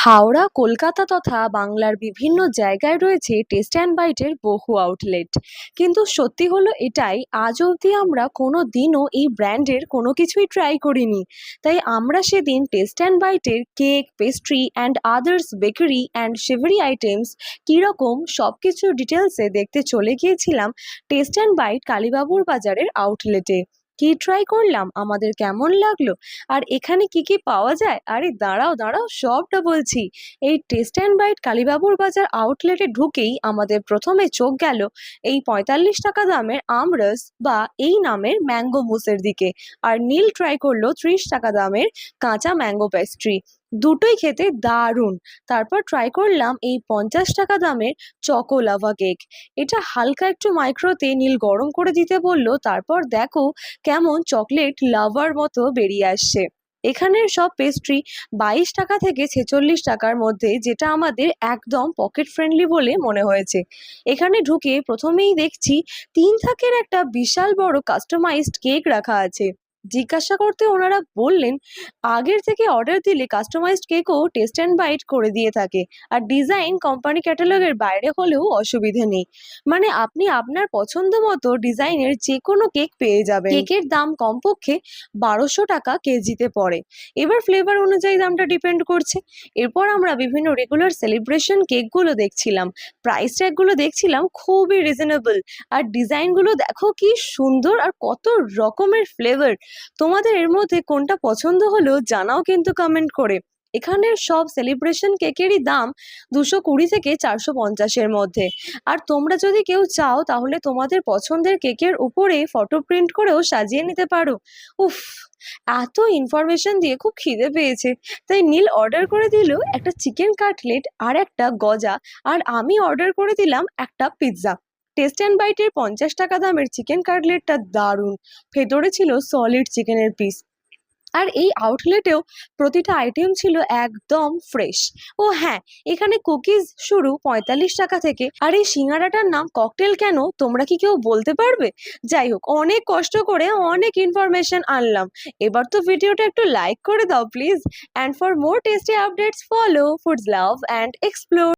হাওড়া, কলকাতা তথা বাংলার বিভিন্ন জায়গায় রয়েছে টেস্ট অ্যান্ড বাইটের বহু আউটলেট। কিন্তু সত্যি হলো এটাই, আজ অবধি আমরা কোনো দিনও এই ব্র্যান্ডের কোনো কিছুই ট্রাই করিনি। তাই আমরা সেদিন টেস্ট অ্যান্ড বাইটের cake, pastry and others bakery and savoury items কীরকম সব কিছু ডিটেলসে দেখতে চলে গিয়েছিলাম টেস্ট অ্যান্ড বাইট কালীবাবুর বাজারের আউটলেটে। কি ট্রাই করলাম, আমাদের কেমন লাগলো, আর এখানে কি কি পাওয়া যায়, আরে দাঁড়াও দাঁড়াও সবটা বলছি। এই টেস্ট অ্যান্ড বাইট কালীবাবুর বাজার আউটলেটে ঢুকেই আমাদের প্রথমে চোখ গেল এই 45 টাকা দামের আমরস বা এই নামের ম্যাঙ্গো মুসের দিকে। আর নীল ট্রাই করলো 30 টাকা দামের কাঁচা ম্যাঙ্গো পেস্ট্রি। দুটোই খেতে দারুণ। তারপর ট্রাই করলাম এই 50 টাকা দামের চকো লাভা কেক। এটা হালকা একটু মাইক্রোতে নীল গরম করে দিতে বললো, তারপর দেখো কেমন চকলেট লাভার মতো বেরিয়ে আসছে। এখানের সব পেস্ট্রি 22 টাকা থেকে 46 টাকার মধ্যে, যেটা আমাদের একদম পকেট ফ্রেন্ডলি বলে মনে হয়েছে। এখানে ঢুকে প্রথমেই দেখছি 3 থাকের একটা বিশাল বড় কাস্টমাইজড কেক রাখা আছে। জিজ্ঞাসা করতে ওনারা বললেন আগের থেকে অর্ডার দিলে কাস্টমাইজড কেকও টেস্ট অ্যান্ড বাইট করে দিয়ে থাকে, আর ডিজাইন কোম্পানি ক্যাটালগের বাইরে হলেও অসুবিধে নেই। মানে আপনি আপনার পছন্দ মতো ডিজাইনের যে কোনো কেক পেয়ে যাবেন। কেকের দাম কমপক্ষে 1200 টাকা কেজিতে পড়ে। এবার ফ্লেভার অনুযায়ী দামটা ডিপেন্ড করছে। এরপর আমরা বিভিন্ন রেগুলার সেলিব্রেশন কেকগুলো দেখছিলাম। প্রাইস ট্যাগগুলো দেখছিলাম খুবই রিজনেবল। আর ডিজাইনগুলো দেখো কি সুন্দর, আর কত রকমের ফ্লেভার। তোমাদের এর মধ্যে কোনটা পছন্দ হলো জানাও কিন্তু কমেন্ট করে। এখানের সব সেলিব্রেশন কেকেরই দাম 220 থেকে 450-এর মধ্যে। আর তোমরা যদি কেউ চাও তাহলে তোমাদের পছন্দের কেকের উপরে ফটো প্রিন্ট করেও সাজিয়ে নিতে পারো। উফ, এত ইনফরমেশন দিয়ে খুব খিদে পেয়েছে। তাই নীল অর্ডার করে দিল একটা চিকেন কাটলেট আর একটা গজা, আর আমি অর্ডার করে দিলাম একটা পিৎজা। টেস্ট অ্যান্ড বাইটের 50 টাকা দামের চিকেন কাটলেটটা দারুণ। ভেতরে ছিল সলিড চিকেনের পিস। আর এই আউটলেটেও প্রতিটা আইটেম ছিল একদম ফ্রেশ। ও হ্যাঁ, এখানে কুকিজ শুরু 45 টাকা থেকে। আর এই সিঙ্গারাটার নাম ককটেল কেন, তোমরা কি কেউ বলতে পারবে? যাই হোক, অনেক কষ্ট করে অনেক ইনফরমেশন আনলাম। এবার তো ভিডিওটা একটু লাইক করে দাও please. And for more tasty updates follow foods love and explore.